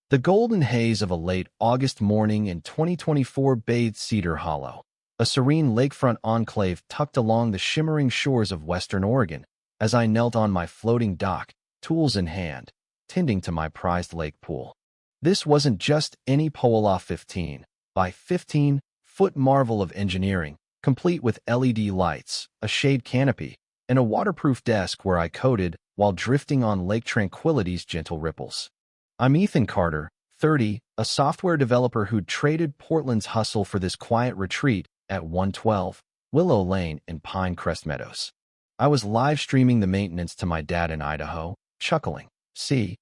The golden haze of a late August morning in 2024 bathed Cedar Hollow, a serene lakefront enclave tucked along the shimmering shores of western Oregon, as I knelt on my floating dock, tools in hand, tending to my prized lake pool. This wasn't just any HOA 15 by 15-foot marvel of engineering, complete with LED lights, a shade canopy, and a waterproof desk where I coded while drifting on Lake Tranquility's gentle ripples. I'm Ethan Carter, 30, a software developer who'd traded Portland's hustle for this quiet retreat at 112 Willow Lane in Pinecrest Meadows. I was live streaming the maintenance to my dad in Idaho, chuckling. See,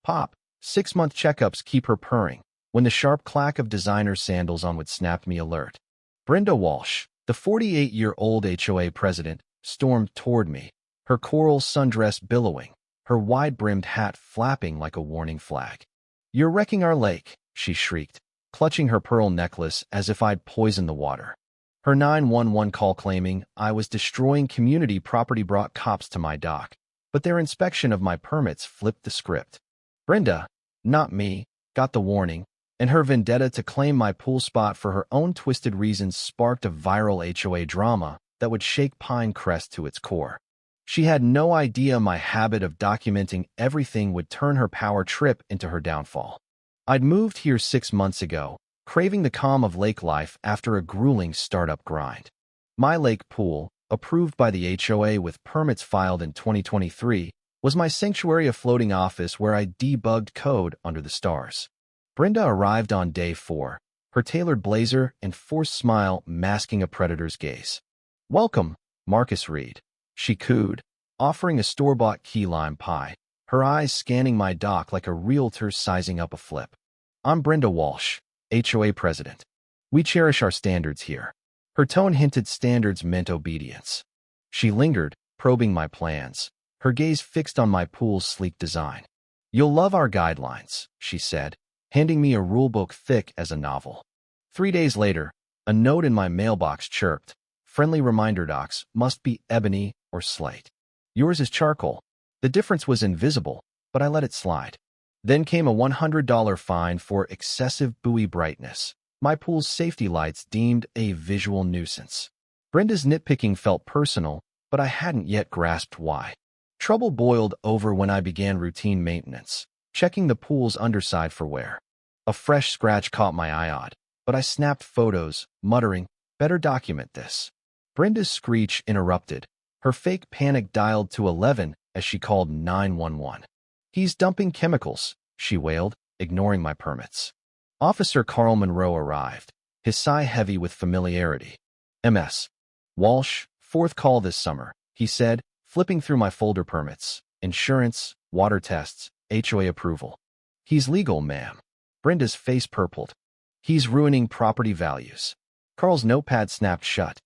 Pop, 6-month checkups keep her purring, when the sharp clack of designer sandals on would snap me alert. Brenda Walsh, the 48-year-old HOA president, stormed toward me, her coral sundress billowing, her wide-brimmed hat flapping like a warning flag. "You're wrecking our lake," she shrieked, clutching her pearl necklace as if I'd poisoned the water. Her 911 call claiming I was destroying community property brought cops to my dock, but their inspection of my permits flipped the script. Brenda, not me, got the warning, and her vendetta to claim my pool spot for her own twisted reasons sparked a viral HOA drama that would shake Pinecrest to its core. She had no idea my habit of documenting everything would turn her power trip into her downfall. I'd moved here 6 months ago, craving the calm of lake life after a grueling startup grind. My lake pool, approved by the HOA with permits filed in 2023, was my sanctuary, a floating office where I debugged code under the stars. Brenda arrived on day 4, her tailored blazer and forced smile masking a predator's gaze. "Welcome, Marcus Reed," she cooed, offering a store-bought key lime pie, her eyes scanning my dock like a realtor sizing up a flip. "I'm Brenda Walsh, HOA president. We cherish our standards here." Her tone hinted standards meant obedience. She lingered, probing my plans, her gaze fixed on my pool's sleek design. "You'll love our guidelines," she said, handing me a rulebook thick as a novel. 3 days later, a note in my mailbox chirped, "Friendly reminder docs must be ebony or slate. Yours is charcoal." The difference was invisible, but I let it slide. Then came a $100 fine for excessive buoy brightness, my pool's safety lights deemed a visual nuisance. Brenda's nitpicking felt personal, but I hadn't yet grasped why. Trouble boiled over when I began routine maintenance, checking the pool's underside for wear. A fresh scratch caught my eye, but I snapped photos, muttering, "Better document this." Brenda's screech interrupted, her fake panic dialed to 11 as she called 911. "He's dumping chemicals," she wailed, ignoring my permits. Officer Carl Monroe arrived, his sigh heavy with familiarity. "MS. Walsh, 4th call this summer," he said, flipping through my folder. "Permits, insurance, water tests, HOA approval." "He's legal, ma'am." Brenda's face purpled. "He's ruining property values." Carl's notepad snapped shut.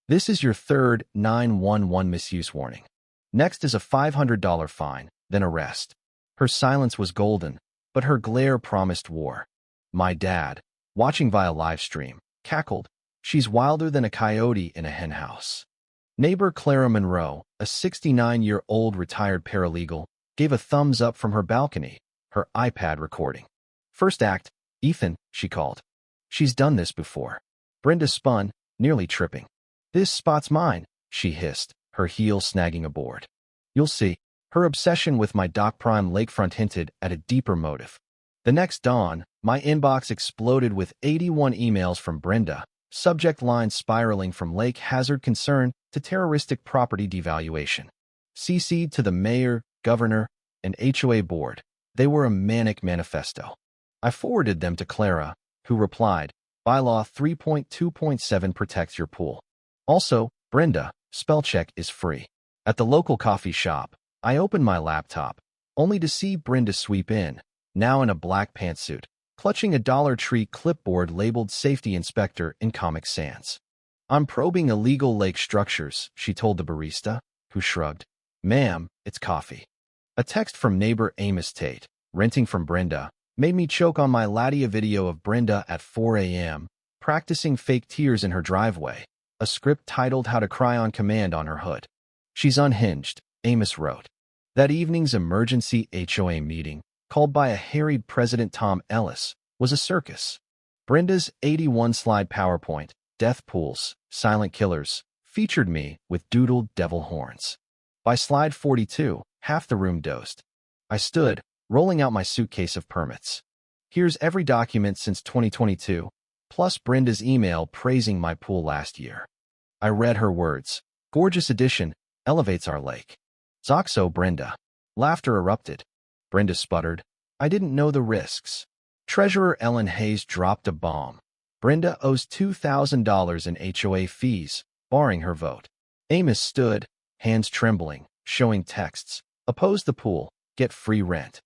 "This is your 3rd 911 misuse warning. Next is a $500 fine, then arrest." Her silence was golden, but her glare promised war. My dad, watching via live stream, cackled, "She's wilder than a coyote in a henhouse." Neighbor Clara Monroe, a 69-year-old retired paralegal, gave a thumbs up from her balcony, her iPad recording. "First act, Ethan," she called. "She's done this before." Brenda spun, nearly tripping. "This spot's mine," she hissed, her heel snagging a board. "You'll see." Her obsession with my Dock Prime lakefront hinted at a deeper motive. The next dawn, my inbox exploded with 81 emails from Brenda, subject lines spiraling from lake hazard concern to terroristic property devaluation. CC'd to the mayor, governor, and HOA board, they were a manic manifesto. I forwarded them to Clara, who replied, "Bylaw 3.2.7 protects your pool. Also, Brenda, spellcheck is free." At the local coffee shop, I opened my laptop, only to see Brenda sweep in, now in a black pantsuit, clutching a Dollar Tree clipboard labeled Safety Inspector in Comic Sans. "I'm probing illegal lake structures," she told the barista, who shrugged. "Ma'am, it's coffee." A text from neighbor Amos Tate, renting from Brenda, made me choke on my Latia video of Brenda at 4 a.m., practicing fake tears in her driveway, a script titled How to Cry on Command on her hood. "She's unhinged," Amos wrote. That evening's emergency HOA meeting called by a harried President Tom Ellis, was a circus. Brenda's 81-slide PowerPoint, Death Pools, Silent Killers, featured me with doodled devil horns. By slide 42, half the room dozed. I stood, rolling out my suitcase of permits. Here's every document since 2022, plus Brenda's email praising my pool last year. I read her words. Gorgeous addition, elevates our lake. Zoxo, Brenda. Laughter erupted. Brenda sputtered. I didn't know the risks. Treasurer Ellen Hayes dropped a bomb. Brenda owes $2,000 in HOA fees, barring her vote. Amos stood, hands trembling, showing texts. Oppose the pool, get free rent.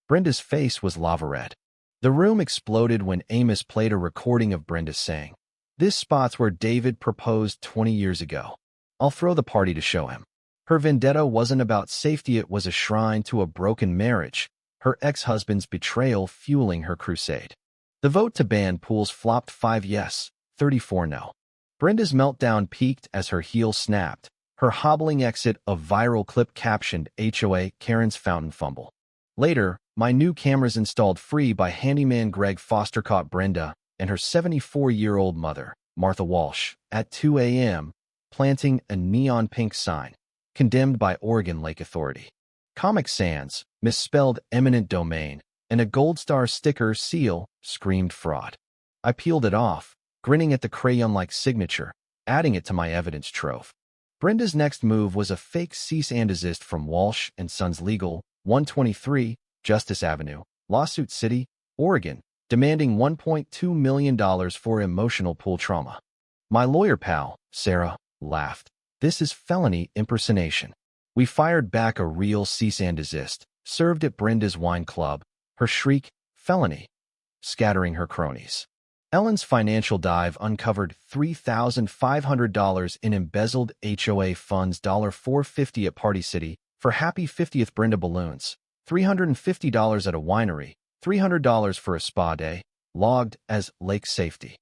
Brenda's face was lava red. The room exploded when Amos played a recording of Brenda saying, "This spot's where David proposed 20 years ago. I'll throw the party to show him." Her vendetta wasn't about safety, it was a shrine to a broken marriage, her ex-husband's betrayal fueling her crusade. The vote to ban pools flopped 5 yes, 34 no. Brenda's meltdown peaked as her heel snapped, her hobbling exit a viral clip captioned HOA Karen's Fountain Fumble. Later, my new cameras installed free by handyman Greg Foster caught Brenda and her 74-year-old mother, Martha Walsh, at 2 a.m., planting a neon pink sign, condemned by Oregon Lake Authority. Comic Sans, misspelled eminent domain, and a gold star sticker seal screamed fraud. I peeled it off, grinning at the crayon-like signature, adding it to my evidence trove. Brenda's next move was a fake cease and desist from Walsh and Sons Legal, 123 Justice Avenue, Lawsuit City, Oregon, demanding $1.2 million for emotional pool trauma. My lawyer pal, Sarah, laughed. This is felony impersonation. We fired back a real cease and desist, served at Brenda's wine club, her shriek, felony, scattering her cronies. Ellen's financial dive uncovered $3,500 in embezzled HOA funds, $450 at Party City for happy 50th Brenda balloons, $350 at a winery, $300 for a spa day, logged as lake safety.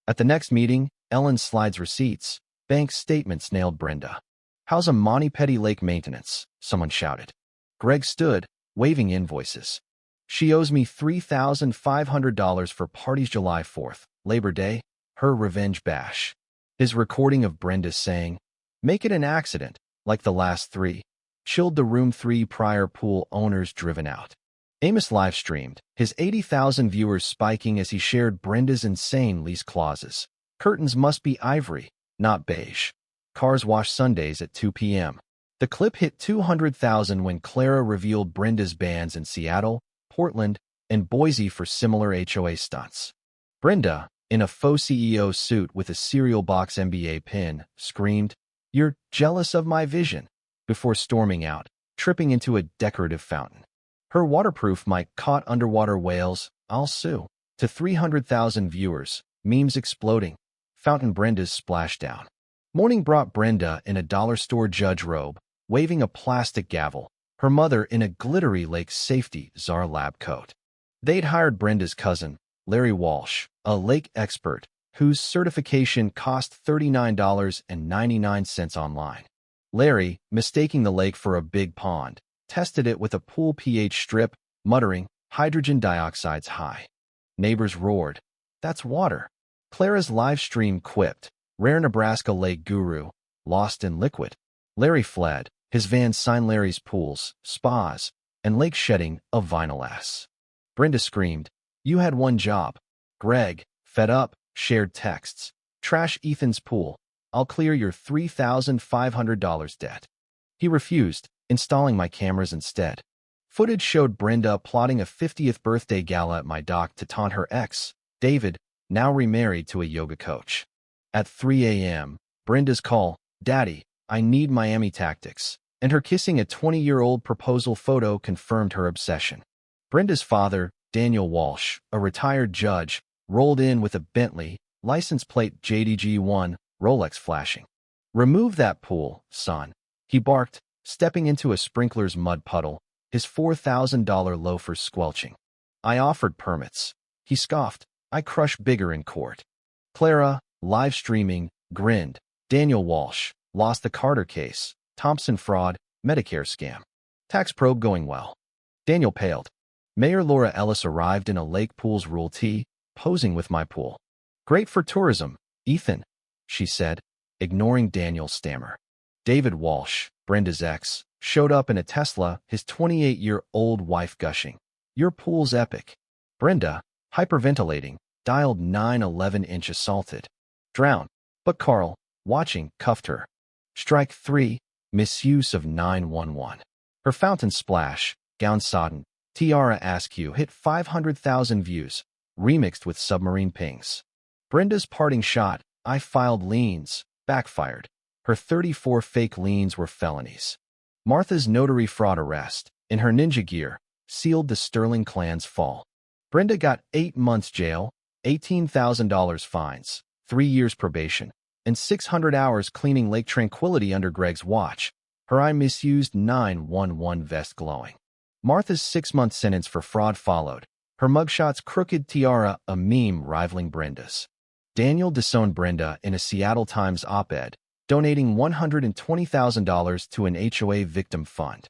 At the next meeting, Ellen slides receipts, bank statements nailed Brenda. How's a Monty Petty lake maintenance? Someone shouted. Greg stood, waving invoices. She owes me $3,500 for parties July 4th, Labor Day, her revenge bash. His recording of Brenda saying, "Make it an accident, like the last 3, chilled the room 3 prior pool owners driven out. Amos live-streamed, his 80,000 viewers spiking as he shared Brenda's insane lease clauses. Curtains must be ivory, not beige. Cars wash Sundays at 2 p.m. The clip hit 200,000 when Clara revealed Brenda's bans in Seattle, Portland, and Boise for similar HOA stunts. Brenda, in a faux CEO suit with a cereal box NBA pin, screamed, "You're jealous of my vision," before storming out, tripping into a decorative fountain. Her waterproof mic caught underwater whales, "I'll sue," to 300,000 viewers, memes exploding. Fountain Brenda's splashdown. Morning brought Brenda in a dollar store judge robe, waving a plastic gavel, her mother in a glittery lake safety czar lab coat. They'd hired Brenda's cousin, Larry Walsh, a lake expert, whose certification cost $39.99 online. Larry, mistaking the lake for a big pond, tested it with a pool pH strip, muttering, "Hydrogen dioxide's high." Neighbors roared, "That's water." Clara's live stream quipped, "Rare Nebraska lake guru, lost in liquid." Larry fled, his van signed Larry's pools, spas, and lake shedding a vinyl ass. Brenda screamed, "You had one job." Greg, fed up, shared texts, "Trash Ethan's pool. I'll clear your $3,500 debt." He refused, installing my cameras instead. Footage showed Brenda plotting a 50th birthday gala at my dock to taunt her ex, David, now remarried to a yoga coach. At 3 a.m., Brenda's call, "Daddy, I need Miami tactics," and her kissing a 20-year-old proposal photo confirmed her obsession. Brenda's father, Daniel Walsh, a retired judge, rolled in with a Bentley, license plate JDG1, Rolex flashing. "Remove that pool, son," he barked, stepping into a sprinkler's mud puddle, his $4,000 loafers squelching. "I offered permits." He scoffed, "I crush bigger in court." Clara, live streaming, grinned. Daniel Walsh, lost the Carter case, Thompson fraud, Medicare scam. Tax probe going well. Daniel paled. Mayor Laura Ellis arrived in a Lake Pools Rule T, posing with my pool. Great for tourism, Ethan, she said, ignoring Daniel's stammer. David Walsh, Brenda's ex, showed up in a Tesla, his 28-year-old wife gushing. Your pool's epic. Brenda, hyperventilating, dialed 911 assaulted. Drown. But Carl, watching, cuffed her. Strike 3, misuse of 911. Her fountain splash, gown sodden, tiara askew hit 500,000 views, remixed with submarine pings. Brenda's parting shot, I filed liens, backfired. Her 34 fake liens were felonies. Martha's notary fraud arrest, in her ninja gear, sealed the Sterling clan's fall. Brenda got 8 months jail, $18,000 fines, 3 years probation, and 600 hours cleaning Lake Tranquility under Greg's watch. Her I misused 911 vest glowing. Martha's 6-month sentence for fraud followed. Her mugshot's crooked tiara, a meme rivaling Brenda's. Daniel disowned Brenda in a Seattle Times op-ed, donating $120,000 to an HOA victim fund.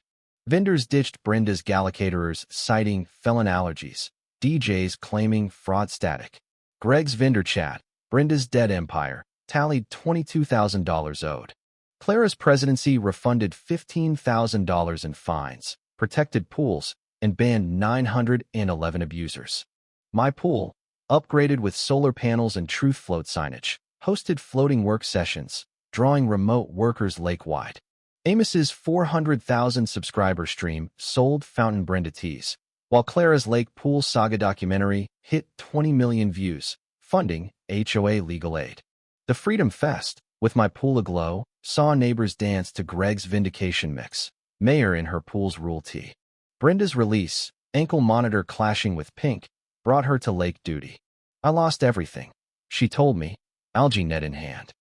Vendors ditched Brenda's gala caterers, citing felon allergies. DJs claiming fraud static. Greg's vendor chat, Brenda's dead empire, tallied $22,000 owed. Clara's presidency refunded $15,000 in fines, protected pools, and banned 911 abusers. My pool, upgraded with solar panels and truth float signage, hosted floating work sessions, drawing remote workers lake-wide. Amos's 400,000 subscriber stream sold Fountain Brenda teas, while Clara's Lake Pool Saga documentary hit 20 million views, funding HOA legal aid. The Freedom Fest, with my pool aglow, saw neighbors dance to Greg's vindication mix, Mayor in her pool's rule tea. Brenda's release, ankle monitor clashing with pink, brought her to lake duty. I lost everything, she told me, algae net in hand.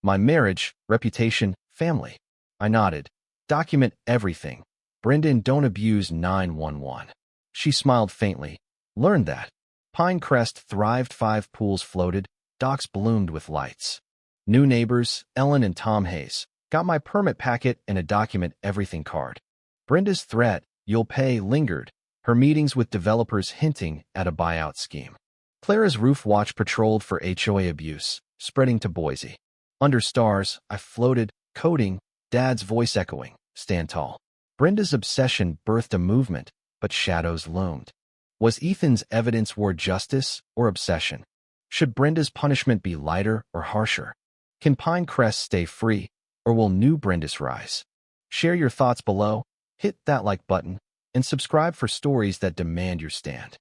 My marriage, reputation, family. I nodded. Document everything. Brendan, don't abuse 911. She smiled faintly. Learned that. Pinecrest thrived, 5 pools floated, docks bloomed with lights. New neighbors, Ellen and Tom Hayes, got my permit packet and a document everything card. Brenda's threat, you'll pay, lingered, her meetings with developers hinting at a buyout scheme. Clara's roof watch patrolled for HOA abuse, spreading to Boise. Under stars, I floated, coding, Dad's voice echoing, stand tall. Brenda's obsession birthed a movement, but shadows loomed. Was Ethan's evidence war justice or obsession? Should Brenda's punishment be lighter or harsher? Can Pinecrest stay free, or will new Brenda's rise? Share your thoughts below, hit that like button, and subscribe for stories that demand your stand.